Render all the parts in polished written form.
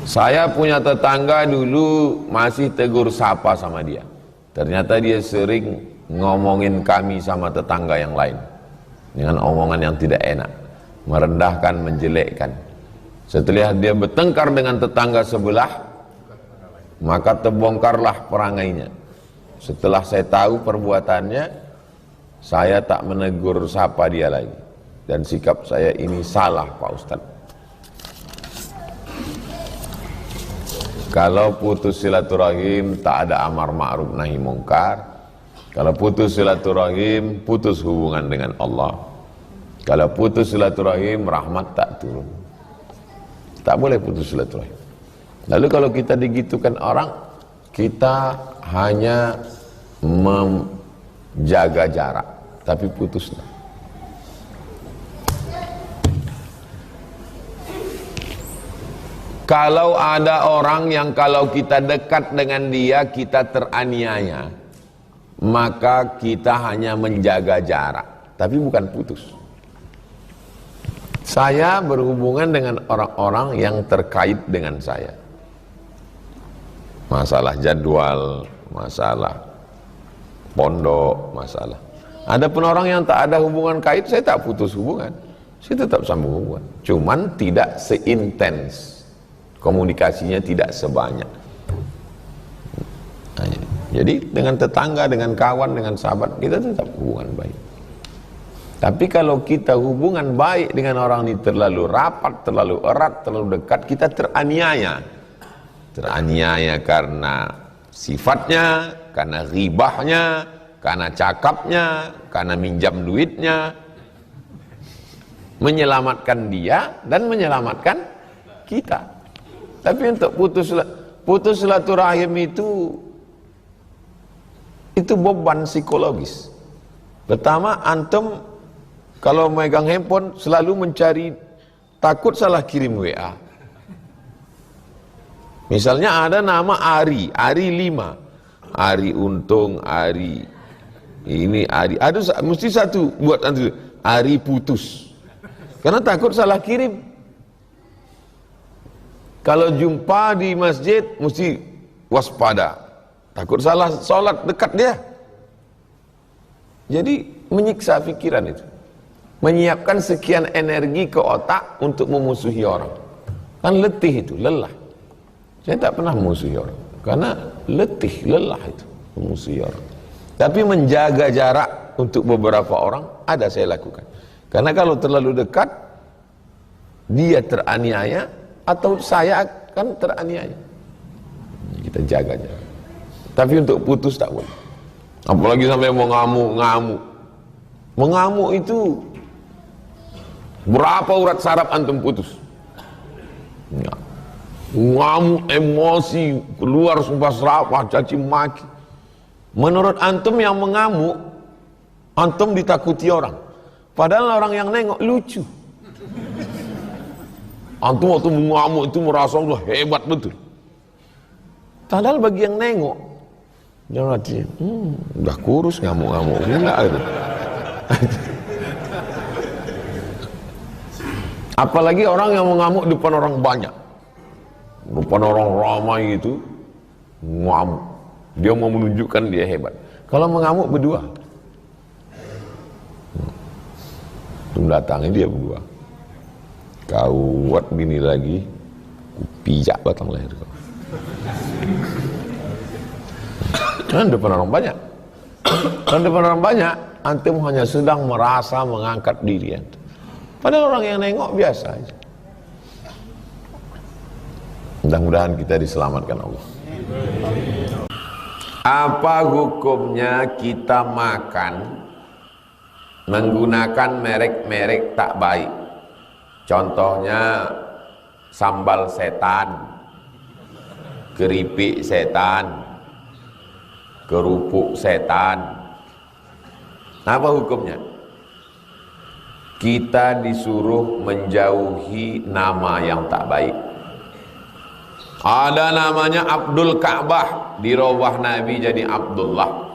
Saya punya tetangga dulu masih tegur sapa sama dia. Ternyata dia sering ngomongin kami sama tetangga yang lain dengan omongan yang tidak enak, merendahkan, menjelekkan. Setelah dia bertengkar dengan tetangga sebelah, maka terbongkarlah perangainya. Setelah saya tahu perbuatannya, saya tak menegur sapa dia lagi. Dan sikap saya ini salah, Pak Ustadz. Kalau putus silaturahim tak ada amar ma'ruf nahi mungkar. Kalau putus silaturahim putus hubungan dengan Allah. Kalau putus silaturahim rahmat tak turun. Tak boleh putus silaturahim. Lalu kalau kita digitukan orang, kita hanya menjaga jarak, tapi putuslah. Kalau ada orang yang kalau kita dekat dengan dia kita teraniaya, maka kita hanya menjaga jarak, tapi bukan putus. Saya berhubungan dengan orang-orang yang terkait dengan saya. Masalah jadwal, masalah pondok, masalah. Adapun orang yang tak ada hubungan kait, saya tak putus hubungan. Saya tetap sambung hubungan. Cuman tidak seintens. Komunikasinya tidak sebanyak. Nah, jadi dengan tetangga, dengan kawan, dengan sahabat kita tetap hubungan baik. Tapi kalau kita hubungan baik dengan orang ini terlalu rapat, terlalu erat, terlalu dekat, kita teraniaya. Teraniaya karena sifatnya, karena ghibahnya, karena cakapnya, karena minjam duitnya, menyelamatkan dia dan menyelamatkan kita. Tapi untuk putus silaturahim itu beban psikologis. Pertama, antum kalau megang handphone selalu mencari, takut salah kirim WA. Misalnya ada nama Ari 5, Ari Untung, Ari ini, Ari, ada mesti satu buat nanti Ari putus, karena takut salah kirim. Kalau jumpa di masjid mesti waspada, takut salah sholat dekat dia. Jadi menyiksa pikiran itu, menyiapkan sekian energi ke otak untuk memusuhi orang. Kan letih itu, lelah. Saya tak pernah memusuhi orang, karena letih, lelah itu memusuhi orang. Tapi menjaga jarak untuk beberapa orang ada saya lakukan. Karena kalau terlalu dekat, dia teraniaya atau saya akan teraniaya. Kita jaga jarak. Tapi untuk putus tak boleh. Apalagi sampai mau ngamuk. Mengamuk itu berapa urat saraf antum putus? Ya. Ngamuk, emosi, keluar sumpah serapah, caci maki. Menurut antum yang mengamuk, antum ditakuti orang. Padahal orang yang nengok lucu. Antum waktu mengamuk itu merasa udah hebat betul. Padahal bagi yang nengok, dia nanti, udah kurus ngamuk-ngamuk gila itu. Apalagi orang yang mengamuk depan orang banyak, depan orang ramai itu, ngamuk. Dia mau menunjukkan dia hebat. Kalau mengamuk berdua, datangi dia berdua. Kau buat gini lagi, ku pijak batang leher kau. Dan depan orang banyak. Dan depan orang banyak, antum hanya sedang merasa mengangkat diri antum. Padahal orang yang nengok biasa aja. Mudah-mudahan kita diselamatkan Allah. Apa hukumnya kita makan menggunakan merek-merek tak baik? Contohnya sambal setan, keripik setan, kerupuk setan. Apa hukumnya? Kita disuruh menjauhi nama yang tak baik. Ada namanya Abdul Ka'bah, dirubah Nabi jadi Abdullah.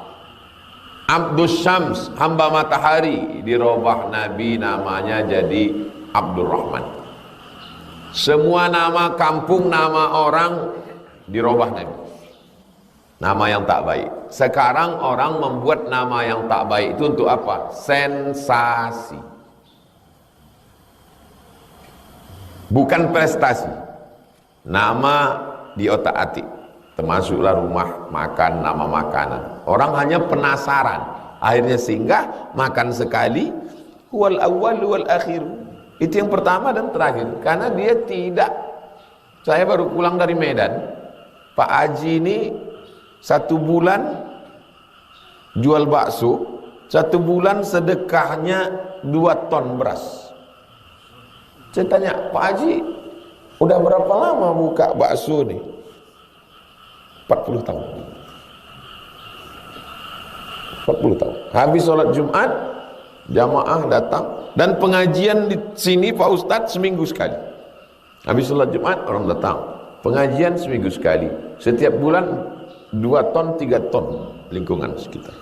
Abdul Syams, hamba matahari, dirubah Nabi namanya jadi Abdul Rahman. Semua nama kampung, nama orang dirubah Nabi. Nama yang tak baik. Sekarang orang membuat nama yang tak baik itu untuk apa? Sensasi. Bukan prestasi. Nama di otak-atik. Termasuklah rumah makan, nama makanan. Orang hanya penasaran. Akhirnya singgah, makan sekali. Wal awwal wal akhir. Itu yang pertama dan terakhir. Karena dia tidak. Saya baru pulang dari Medan. Pak Haji ini 1 bulan jual bakso, 1 bulan sedekahnya 2 ton beras. Saya tanya, Pak Haji udah berapa lama buka bakso nih? 40 tahun. 40 tahun. Habis sholat Jumat, jamaah datang, dan pengajian di sini Pak Ustadz seminggu sekali. Habis sholat Jumat orang datang, pengajian seminggu sekali. Setiap bulan 2 ton 3 ton lingkungan sekitar.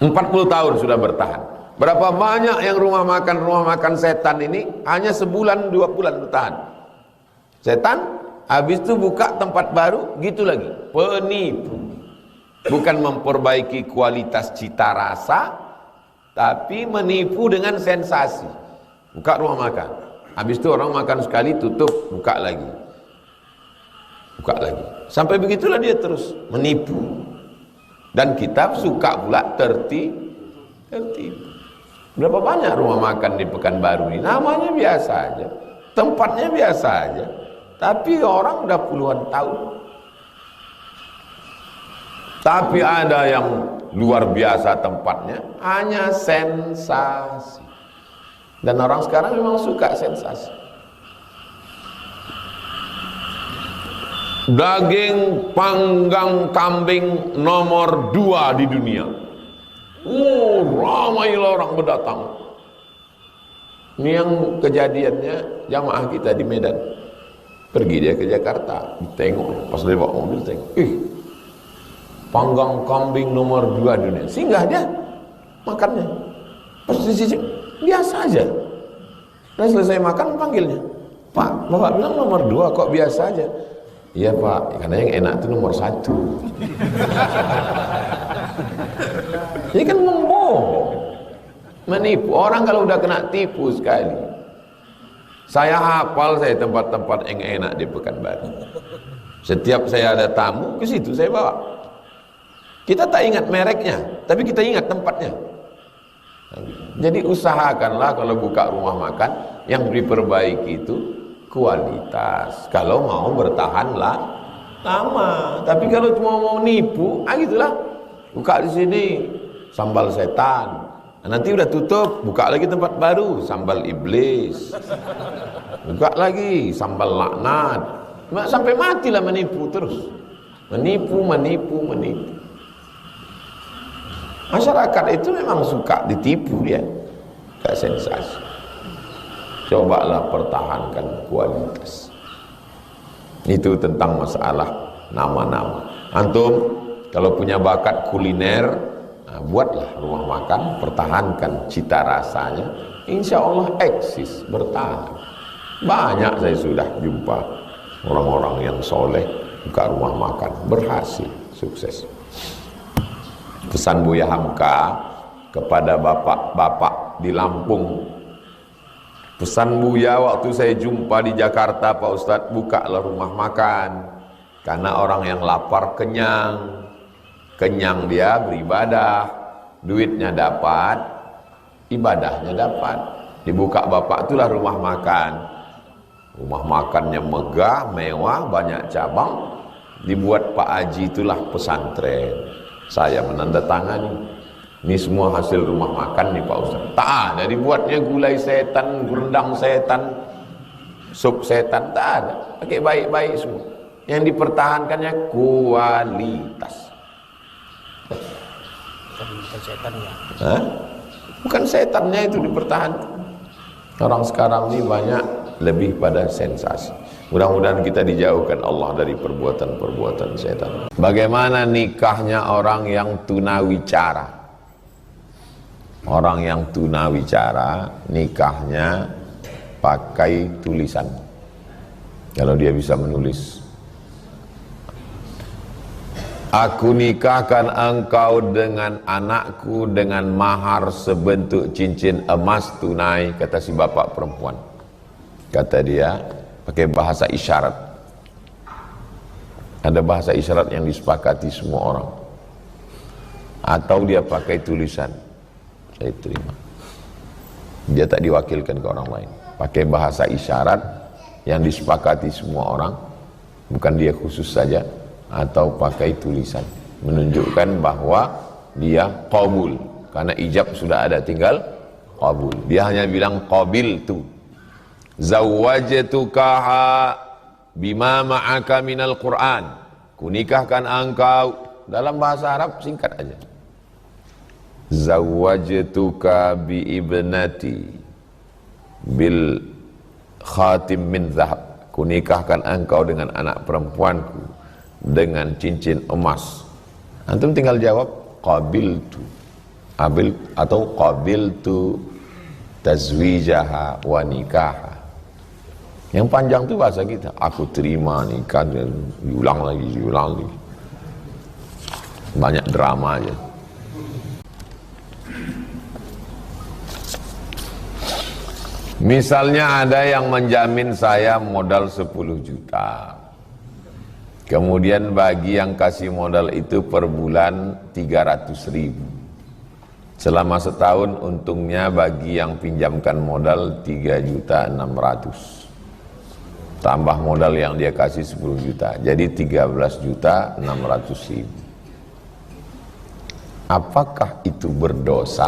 40 tahun sudah bertahan. Berapa banyak yang rumah makan setan ini hanya sebulan 2 bulan bertahan. Setan habis itu buka tempat baru gitu lagi. Penipu. Bukan memperbaiki kualitas cita rasa, tapi menipu dengan sensasi. Buka rumah makan, habis itu orang makan sekali tutup, buka lagi, buka lagi, sampai begitulah dia terus menipu. Dan kita suka pula tertipu. Berapa banyak rumah makan di Pekanbaru ini namanya biasa aja, tempatnya biasa aja, tapi orang udah puluhan tahun. Tapi ada yang luar biasa tempatnya, hanya sensasi. Dan orang sekarang memang suka sensasi. Daging panggang kambing nomor 2 di dunia. Ramailah orang berdatang. Ini yang kejadiannya jamaah kita di Medan. Pergi dia ke Jakarta, tengok, pas dia bawa mobil tengok, panggang kambing nomor 2 dunia. Singgah dia makannya. Pas di sini biasa aja. Dan selesai makan panggilnya, Pak, Bapak bilang nomor 2 kok biasa aja? Iya Pak, karena yang enak itu nomor 1. Ini kan membohong, menipu. Orang kalau udah kena tipu sekali. Saya hafal saya tempat-tempat yang enak di Pekanbaru. Setiap saya ada tamu ke situ saya bawa. Kita tak ingat mereknya, tapi kita ingat tempatnya. Jadi usahakanlah kalau buka rumah makan yang diperbaiki itu kualitas. Kalau mau bertahanlah lama. Tapi kalau cuma mau nipu, gitulah. Buka di sini sambal setan. Nanti udah tutup, buka lagi tempat baru, sambal iblis. Buka lagi sambal laknat. Sampai matilah menipu terus. Menipu. Masyarakat itu memang suka ditipu dia. Gak sensasi. Cobalah pertahankan kualitas. Itu tentang masalah nama-nama. Antum kalau punya bakat kuliner, buatlah rumah makan, pertahankan cita rasanya. Insya Allah eksis, bertahan. Banyak saya sudah jumpa orang-orang yang soleh buka rumah makan, berhasil, sukses. Pesan Buya Hamka kepada bapak-bapak di Lampung. Pesan Buya waktu saya jumpa di Jakarta, Pak Ustadz, bukalah rumah makan. Karena orang yang lapar kenyang. Kenyang dia beribadah, duitnya dapat, ibadahnya dapat. Dibuka bapak itulah rumah makan. Rumah makannya megah, mewah, banyak cabang. Dibuat Pak Haji itulah pesantren. Saya menandatangani. Ini semua hasil rumah makan nih Pak Ustaz. Tak ada dibuatnya gulai setan, rendang setan, sup setan, tak ada. Pakai baik-baik semua. Yang dipertahankannya kualitas. Bukan setannya. Hah? Bukan setannya itu dipertahankan. Orang sekarang ini banyak lebih pada sensasi. Mudah-mudahan kita dijauhkan Allah dari perbuatan-perbuatan setan. Bagaimana nikahnya orang yang tunawicara? Orang yang tunawicara nikahnya pakai tulisan. Kalau dia bisa menulis, aku nikahkan engkau dengan anakku dengan mahar sebentuk cincin emas tunai, kata si bapak perempuan. Kata dia, pakai bahasa isyarat. Ada bahasa isyarat yang disepakati semua orang. Atau dia pakai tulisan, saya terima. Dia tak diwakilkan ke orang lain. Pakai bahasa isyarat yang disepakati semua orang, bukan dia khusus saja. Atau pakai tulisan, menunjukkan bahwa dia qabul, karena ijab sudah ada, tinggal qabul. Dia hanya bilang qabiltu, zawwajtukaha bima ma'aka minal Qur'an, kunikahkan engkau. Dalam bahasa Arab singkat aja, zawwajtuka bi ibnati bil khatim min zahab, kunikahkan engkau dengan anak perempuanku dengan cincin emas. Antum tinggal jawab qabiltu, atau qabiltu tazwijaha wa nikaha. Yang panjang itu bahasa kita, aku terima nikah, diulang lagi. Banyak drama aja. Misalnya ada yang menjamin saya modal 10 juta. Kemudian bagi yang kasih modal itu per bulan 300.000. Selama setahun untungnya bagi yang pinjamkan modal 3.600.000. Tambah modal yang dia kasih 10 juta. Jadi 13.600.000. Apakah itu berdosa?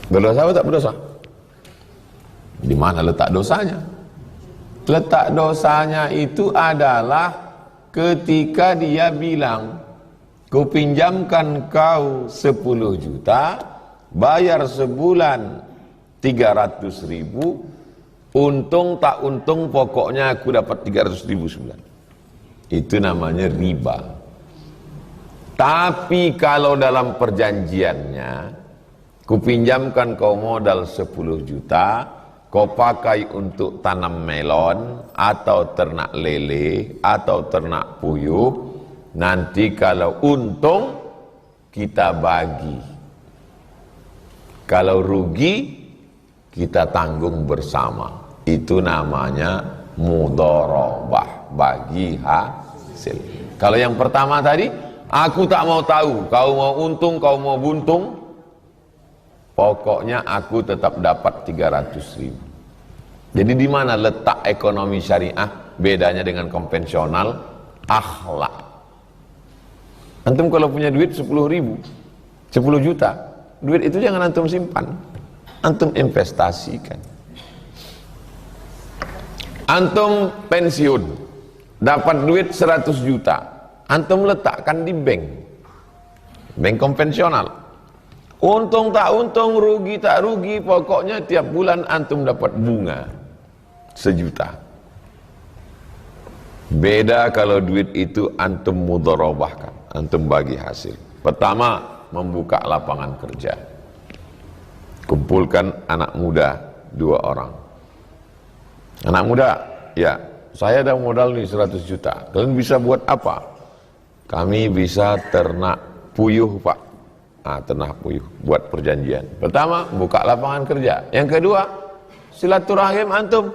Berdosa atau tak berdosa? Di mana letak dosanya? Letak dosanya itu adalah ketika dia bilang, ku pinjamkan kau 10 juta, bayar sebulan 300.000, untung tak untung pokoknya aku dapat 300.000 sebulan. Itu namanya riba. Tapi kalau dalam perjanjiannya, ku pinjamkan kau modal 10 juta, kau pakai untuk tanam melon, atau ternak lele, atau ternak puyuh, nanti kalau untung, kita bagi. Kalau rugi, kita tanggung bersama. Itu namanya mudharabah, bagi hasil. Kalau yang pertama tadi, aku tak mau tahu, kau mau untung, kau mau buntung, pokoknya aku tetap dapat 300.000. Jadi di mana letak ekonomi syariah bedanya dengan konvensional? Akhlak. Antum kalau punya duit 10 juta, duit itu jangan antum simpan, antum investasikan. Antum pensiun, dapat duit 100 juta, antum letakkan di bank konvensional. Untung tak untung, rugi tak rugi, pokoknya tiap bulan antum dapat bunga 1 juta. Beda kalau duit itu antum mudharabahkan, antum bagi hasil. Pertama, membuka lapangan kerja. Kumpulkan anak muda 2 orang. Anak muda, ya, saya ada modal nih 100 juta. Kalian bisa buat apa? Kami bisa ternak puyuh, Pak. Ternak puyuh, buat perjanjian. Pertama, buka lapangan kerja. Yang kedua, silaturahim antum.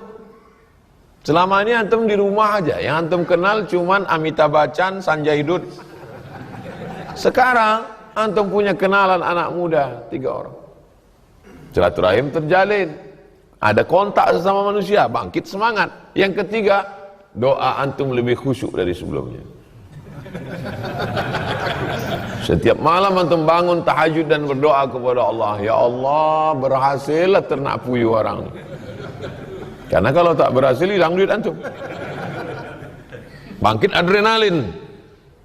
Selama ini antum di rumah aja, yang antum kenal cuman Amitabh Bachchan, Sanjay Dutt. Sekarang antum punya kenalan anak muda 3 orang. Silaturahim terjalin, ada kontak sesama manusia, bangkit semangat. Yang ketiga, doa antum lebih khusyuk dari sebelumnya. Setiap malam antum bangun tahajud dan berdoa kepada Allah, ya Allah, berhasillah ternak puyuh orang. Karena kalau tak berhasil, hilang duit antum. Bangkit adrenalin.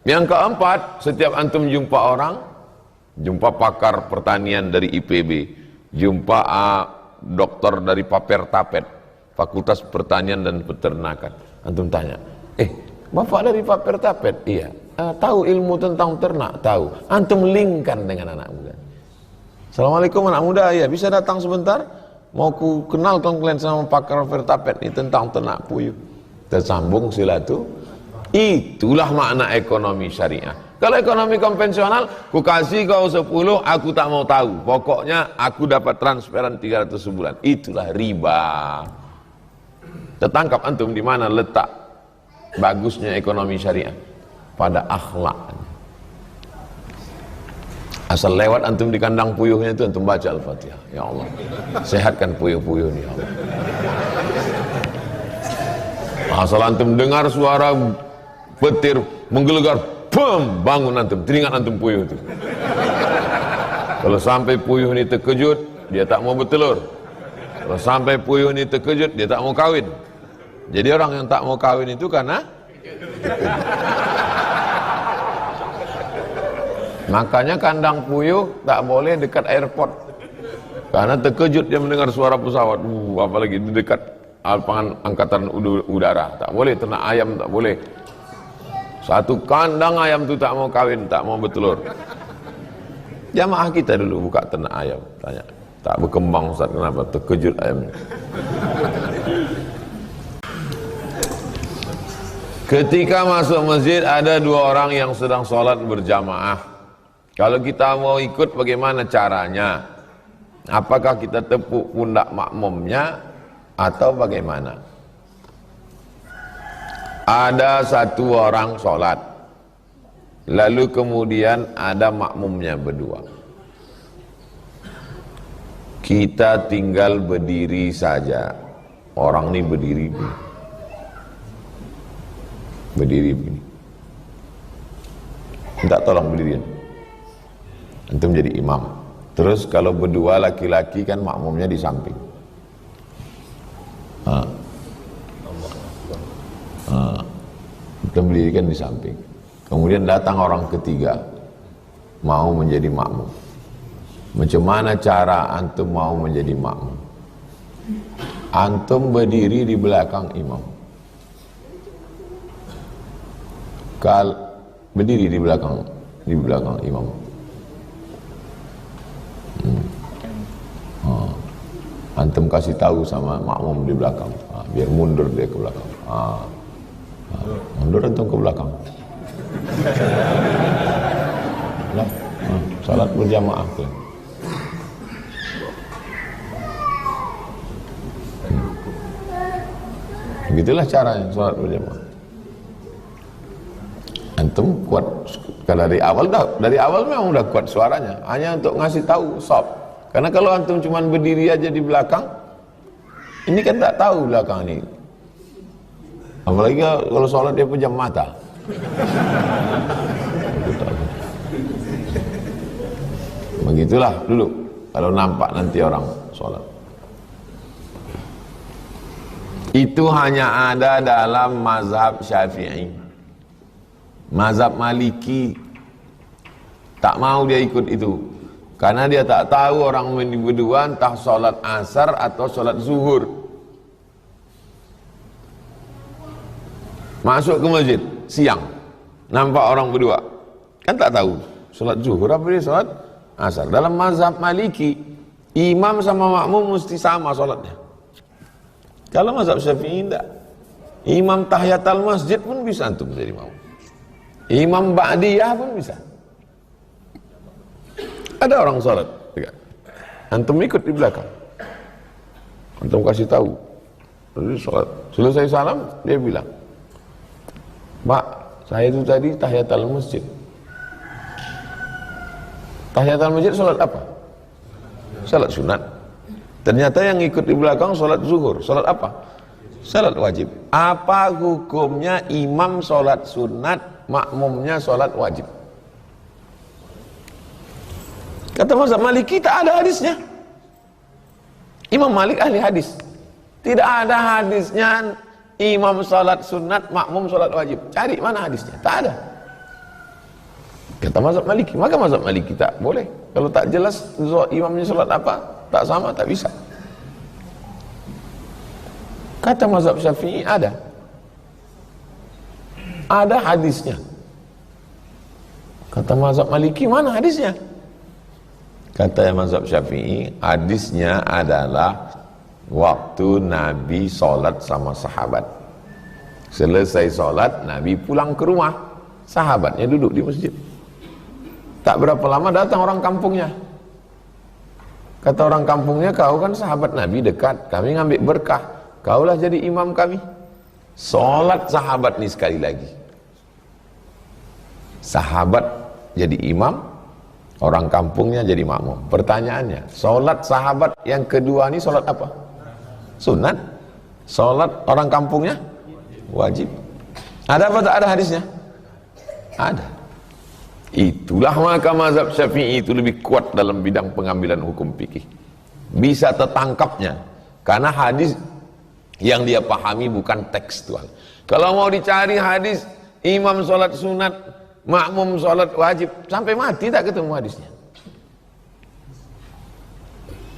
Yang keempat, setiap antum jumpa orang, jumpa pakar pertanian dari IPB, jumpa dokter dari Papertapet, Fakultas Pertanian dan Peternakan. Antum tanya, Bapak dari Papertapet? Iya. tahu ilmu tentang ternak? Tahu. Antum linkkan dengan anak muda. Assalamualaikum anak muda, ya bisa datang sebentar? Mau ku kenalkan kalian sama pakar Vertapet ini tentang ternak puyuh. Tersambung silatu. Itulah makna ekonomi syariah. Kalau ekonomi konvensional, ku kasih kau 10, aku tak mau tahu. Pokoknya aku dapat transferan 300 sebulan. Itulah riba. Tertangkap antum di mana letak bagusnya ekonomi syariah? Pada akhlak. Asal lewat antum di kandang puyuhnya itu antum baca Al-Fatihah. Ya Allah, sehatkan puyuh-puyuh ini ya Allah. Asal antum dengar suara petir menggelegar, bam, bangun antum, teringat antum puyuh itu. Kalau sampai puyuh ini terkejut, dia tak mau bertelur. Kalau sampai puyuh ini terkejut, dia tak mau kawin. Jadi orang yang tak mau kawin itu karena makanya kandang puyuh tak boleh dekat airport. Karena terkejut dia mendengar suara pesawat. Apalagi di dekat lapangan angkatan udara. Tak boleh, ternak ayam tak boleh. Satu kandang ayam itu tak mau kawin, tak mau bertelur. Jamaah kita dulu buka ternak ayam. Tanya, tak berkembang Ustaz, kenapa? Terkejut ayamnya. Ketika masuk masjid ada 2 orang yang sedang sholat berjamaah. Kalau kita mau ikut bagaimana caranya? Apakah kita tepuk pundak makmumnya atau bagaimana? Ada 1 orang sholat, lalu kemudian ada makmumnya berdua. Kita tinggal berdiri saja. Orang ini berdiri begini. Minta tolong berdirian. Antum jadi imam. Terus kalau berdua laki-laki kan makmumnya di samping. Antum berdirikan di samping. Kemudian datang orang ketiga mau menjadi makmum. Macam mana cara antum mau menjadi makmum? Antum berdiri di belakang imam. Berdiri di belakang imam. Antum kasih tahu sama makmum di belakang, biar mundur dia ke belakang. Mundur antum ke belakang. Salat berjamaah tuh. Begitulah caranya salat berjamaah. Antum kuat dari awal memang udah kuat suaranya, hanya untuk ngasih tahu stop. Karena kalau antum cuma berdiri aja di belakang, ini kan tak tahu belakang ini. Apalagi kalau sholat dia pejam mata. Begitulah dulu kalau nampak nanti orang sholat. Itu hanya ada dalam mazhab Syafi'i. Mazhab Maliki tak mau dia ikut itu. Karena dia tak tahu orang berdua entah sholat asar atau sholat zuhur. Masuk ke masjid siang, nampak orang berdua, kan tak tahu sholat zuhur apa dia sholat asar. Dalam mazhab Maliki, imam sama makmum mesti sama sholatnya. Kalau mazhab Syafi'i tidak. Imam tahiyatul masjid pun bisa antum jadi makmum. Imam ba'diyah pun bisa. Ada orang sholat, antum ikut di belakang, antum kasih tahu. Lalu sholat, selesai salam dia bilang, Pak, saya itu tadi tahiyatul masjid. Tahiyatul masjid sholat apa? Sholat sunat. Ternyata yang ikut di belakang sholat zuhur. Sholat apa? Sholat wajib. Apa hukumnya imam sholat sunat, makmumnya sholat wajib? Kata mazhab Maliki tak ada hadisnya. Imam Malik ahli hadis. Tidak ada hadisnya imam salat sunat, makmum salat wajib. Cari mana hadisnya? Tak ada. Kata mazhab Maliki. Maka mazhab Maliki tak boleh. Kalau tak jelas imamnya salat apa, tak sama, tak bisa. Kata mazhab Syafi'i ada. Ada hadisnya. Kata mazhab Maliki, mana hadisnya? Kata mazhab Syafi'i, hadisnya adalah waktu Nabi sholat sama sahabat. Selesai sholat, Nabi pulang ke rumah, sahabatnya duduk di masjid. Tak berapa lama datang orang kampungnya. Kata orang kampungnya, kau kan sahabat Nabi dekat, kami ngambil berkah, kaulah jadi imam kami. Sholat sahabat nih sekali lagi. Sahabat jadi imam, orang kampungnya jadi makmum. Pertanyaannya, sholat sahabat yang kedua ini sholat apa? Sunat. Sholat orang kampungnya wajib. Ada apa tak ada hadisnya? Ada. Itulah maka mazhab Syafi'i itu lebih kuat dalam bidang pengambilan hukum fikih. Bisa tertangkapnya karena hadis yang dia pahami bukan tekstual. Kalau mau dicari hadis imam sholat sunat, makmum sholat wajib, sampai mati tak ketemu hadisnya.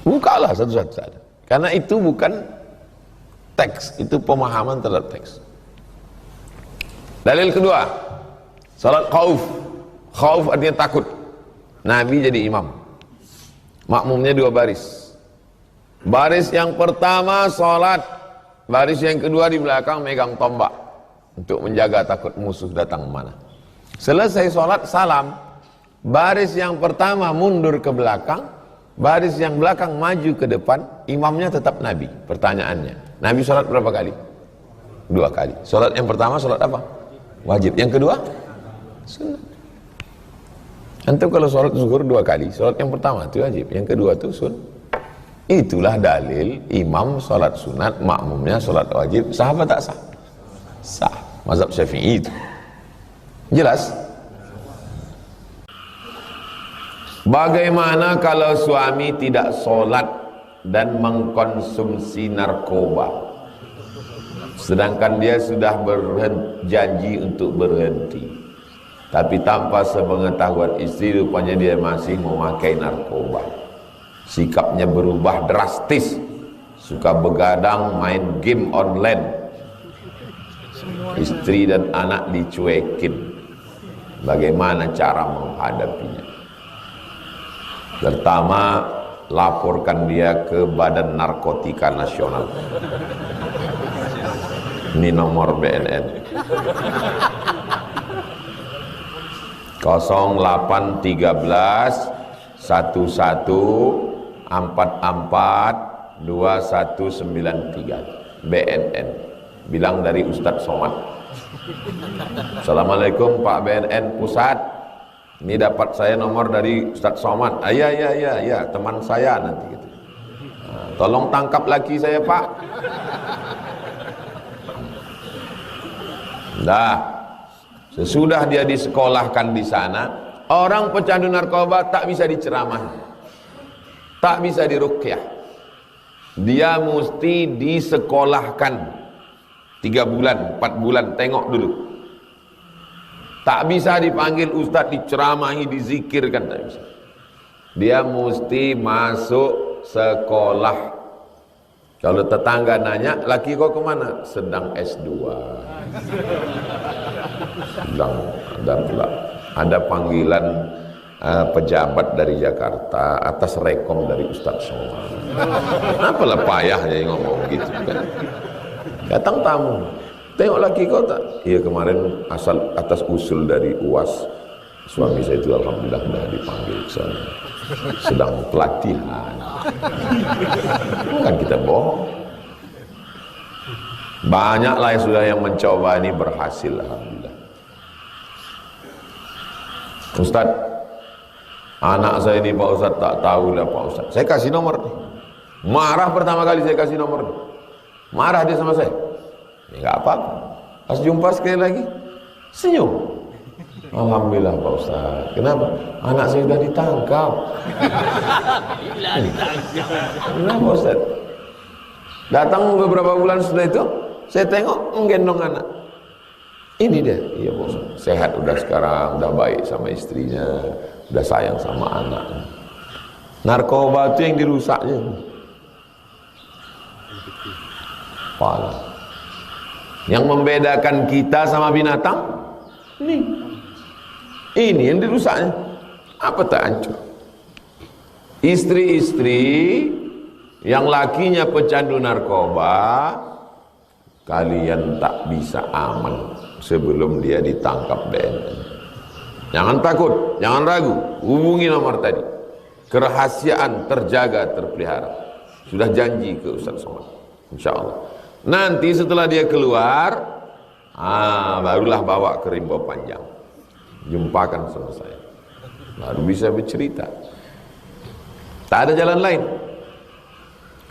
Bukalah satu-satu. Karena itu bukan teks, itu pemahaman terhadap teks. Dalil kedua, salat khauf. Khauf artinya takut. Nabi jadi imam, makmumnya 2 baris. Baris yang pertama salat, baris yang kedua di belakang megang tombak untuk menjaga takut musuh datang mana. Selesai salat salam, baris yang pertama mundur ke belakang, baris yang belakang maju ke depan, imamnya tetap Nabi. Pertanyaannya, Nabi salat berapa kali? 2 kali. Salat yang pertama salat apa? Wajib. Yang kedua? Sunat. Antum kalau sholat zuhur 2 kali, sholat yang pertama itu wajib, yang kedua itu sunat. Itulah dalil imam sholat sunat, makmumnya sholat wajib, sah apa tak sah? Sah. Mazhab Syafi'i itu. Jelas? Bagaimana kalau suami tidak sholat dan mengkonsumsi narkoba, sedangkan dia sudah berjanji untuk berhenti, tapi tanpa sepengetahuan istri rupanya dia masih memakai narkoba. Sikapnya berubah drastis, suka begadang, main game online, istri dan anak dicuekin. Bagaimana cara menghadapinya? Pertama, laporkan dia ke Badan Narkotika Nasional. Ini nomor BNN 0813 11 44 2193 BNN. Bilang dari Ustadz Somad. Assalamualaikum Pak BNN Pusat, ini dapat saya nomor dari Ustadz Somad. Ya, teman saya nanti gitu. Nah, tolong tangkap lagi saya Pak. Dah. Sesudah dia disekolahkan di sana, orang pecandu narkoba tak bisa diceramah, tak bisa diruqyah. Dia mesti disekolahkan 3 bulan, 4 bulan, tengok dulu. Tak bisa dipanggil ustadz, diceramahi, dizikirkan, tak bisa. Dia mesti masuk sekolah. Kalau tetangga nanya, laki kau kemana? Sedang S2. Ada panggilan pejabat dari Jakarta atas rekom dari Ustadz Somad. Apalah payahnya ngomong gitu kan? Datang tamu, tengok lagi kau tak? Iya kemarin asal atas usul dari UAS, suami saya itu alhamdulillah sudah dipanggil ke sana, sedang pelatihan. Bukan kita bohong. Banyaklah yang sudah yang mencoba ini berhasil, alhamdulillah. Ustaz, anak saya ini Pak Ustaz tak tahu lah Pak Ustaz. Saya kasih nomor nih. Marah pertama kali saya kasih nomor nih. Marah dia sama saya. Ya enggak apa-apa. Pas jumpa sekali lagi, senyum. Alhamdulillah Pak Ustaz. Kenapa? Anak saya sudah ditangkap. Kenapa Ustaz? Datang beberapa bulan setelah itu, saya tengok menggendong anak. Ini dia, iya Pak Ustaz. Sehat udah sekarang, udah baik sama istrinya, udah sayang sama anaknya. Narkoba itu yang dirusaknya. Pala. Yang membedakan kita sama binatang, ini Ini yang dirusaknya. Apa tak hancur? Istri-istri yang lakinya pecandu narkoba, kalian tak bisa aman sebelum dia ditangkap BNN. Jangan takut, jangan ragu, hubungi nomor tadi. Kerahasiaan terjaga, terpelihara. Sudah janji ke Ustaz Somad, insyaallah. Nanti setelah dia keluar, barulah bawa ke Rimba Panjang, jumpakan sama saya, baru bisa bercerita. Tak ada jalan lain.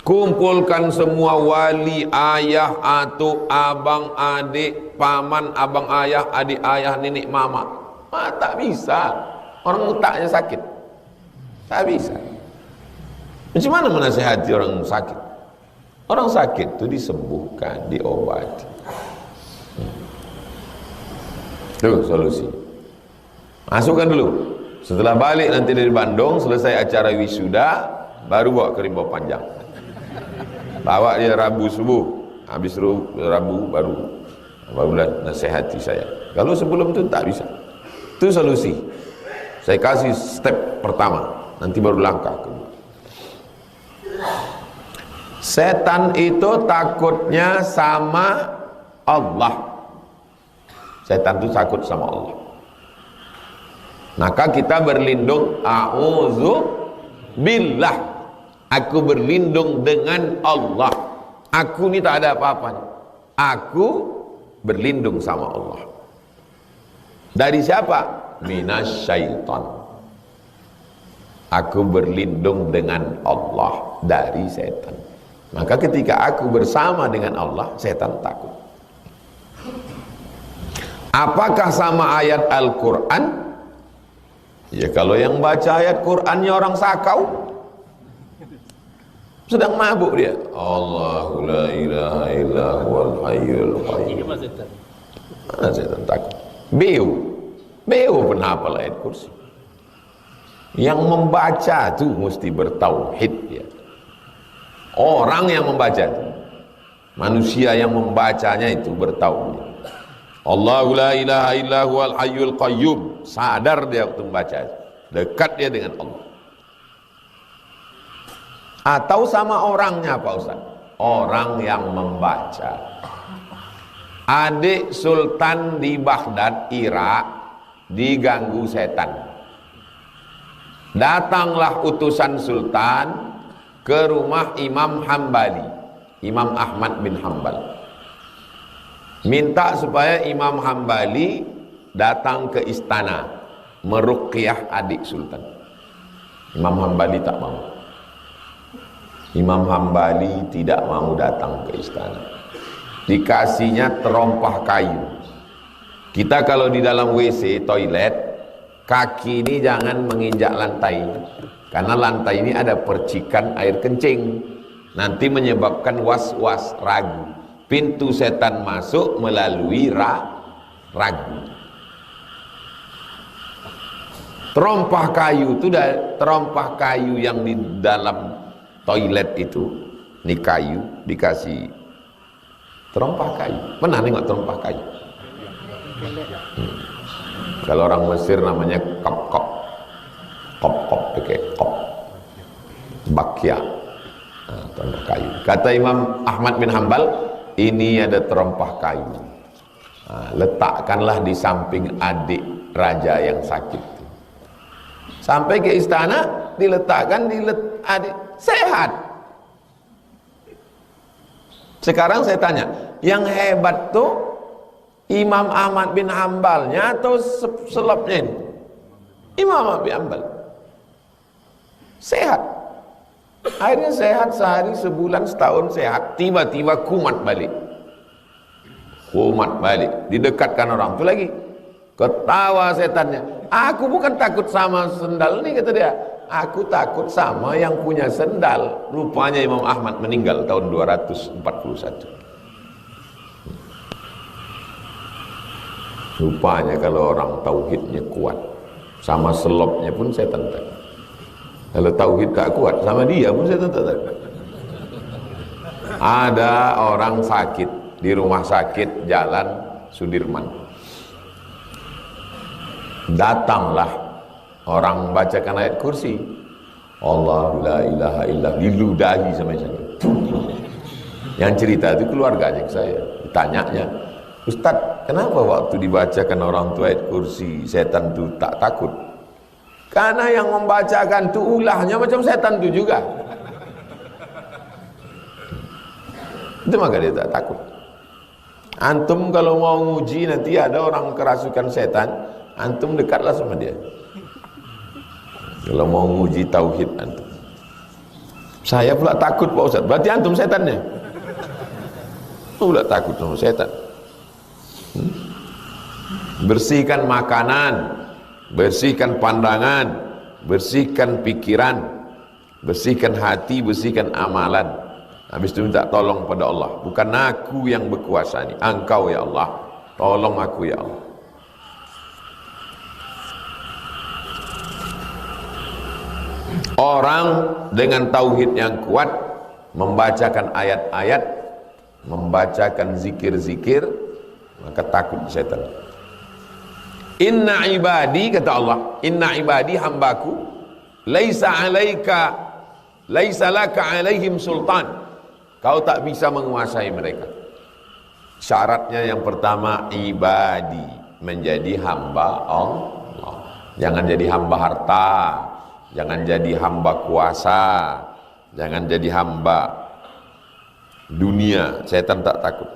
Kumpulkan semua wali, ayah, atuk, abang, adik, paman, abang ayah, adik ayah, nenek mama. Tak bisa. Orang otaknya sakit. Tak bisa. Macam mana menasihati orang sakit? Orang sakit itu disembuhkan, diobati. Itu solusi. Masukkan dulu. Setelah balik nanti dari Bandung, selesai acara wisuda, baru bawa ke Rimba Panjang. Bawa dia Rabu subuh, habis Rabu barulah nasihati saya. Kalau sebelum itu tak bisa. Itu solusi. Saya kasih step pertama, nanti baru langkah kedua. Setan itu takutnya sama Allah. Setan itu takut sama Allah. Maka kita berlindung, a'udzu billah, aku berlindung dengan Allah. Aku ini tak ada apa-apanya. Aku berlindung sama Allah. Dari siapa? Minasyaitan. Aku berlindung dengan Allah dari setan. Maka ketika aku bersama dengan Allah, setan takut. Apakah sama ayat Al-Quran? Ya kalau yang baca ayat Qur'annya orang sakau, sedang mabuk dia. Allahu la ilaha illa huwal hayyul qayyum. Mana setan takut? Beo pernah hafal ayat kursi. Yang membaca itu mesti bertauhid ya. Orang yang membaca itu, manusia yang membacanya itu bertauhid. Allahu la ilaha illa huwal hayyul qayyum. Sadar dia waktu membaca, dekat dia dengan Allah. Atau sama orangnya Pak Ustaz? Orang yang membaca. Adik Sultan di Baghdad, Irak, diganggu setan. Datanglah utusan Sultan ke rumah Imam Hambali, Imam Ahmad bin Hambal. Minta supaya Imam Hambali datang ke istana meruqyah adik Sultan. Imam Hambali tak mau. Imam Hambali tidak mau datang ke istana. Dikasihnya terompah kayu. Kita kalau di dalam WC, toilet, kaki ini jangan menginjak lantai. Karena lantai ini ada percikan air kencing. Nanti menyebabkan was-was, ragu. Pintu setan masuk melalui ragu. Terompah kayu itu, terompah kayu yang di dalam toilet itu, ini kayu dikasih terompah kayu. Pernah nengok terompah kayu? Kalau orang Mesir namanya kop pakai kop, bakya, terompah kayu. Kata Imam Ahmad bin Hambal, ini ada terompah kayu. Letakkanlah di samping adik raja yang sakit. Sampai ke istana, diletakkan di adik sehat. Sekarang saya tanya, yang hebat tuh Imam Ahmad bin Hambalnya atau selebnya ini? Imam Ahmad bin Hambal sehat. Akhirnya sehat sehari, sebulan, setahun sehat. Tiba-tiba kumat balik. Didekatkan orang itu lagi. Ketawa setannya. Aku bukan takut sama sendal ini, kata dia. Aku takut sama yang punya sendal. Rupanya Imam Ahmad meninggal tahun 241. Rupanya kalau orang tauhidnya kuat, sama selopnya pun setan takut. Kalau tauhid tak kuat, sama dia pun setan takut. Ada orang sakit di rumah sakit Jalan Sudirman. Datanglah orang membacakan ayat kursi, Allah la ilaha illa, diludahi sama saya. Yang cerita itu keluarganya ke saya, ditanyanya, Ustaz, kenapa waktu dibacakan orang tua ayat kursi setan itu tak takut? Karena yang membacakan itu ulahnya macam setan itu juga. Itu maka dia tak takut. Antum kalau mau nguji nanti ada orang kerasukan setan, antum dekatlah sama dia. Kalau mau nguji tauhid antum. Saya pula takut Pak Ustaz, berarti antum setannya. Pula takut sama setan. Bersihkan makanan, bersihkan pandangan, bersihkan pikiran, bersihkan hati, bersihkan amalan. Habis itu minta tolong pada Allah. Bukan aku yang berkuasa ini, Engkau ya Allah, tolong aku ya Allah. Orang dengan tauhid yang kuat, membacakan ayat-ayat, membacakan zikir-zikir, maka takut setan. Inna ibadi, kata Allah, inna ibadi, hambaku, laisa laka alaihim sultan. Kau tak bisa menguasai mereka. Syaratnya yang pertama, ibadi, menjadi hamba Allah. Jangan jadi hamba harta, jangan jadi hamba kuasa, jangan jadi hamba dunia. Setan tak takut.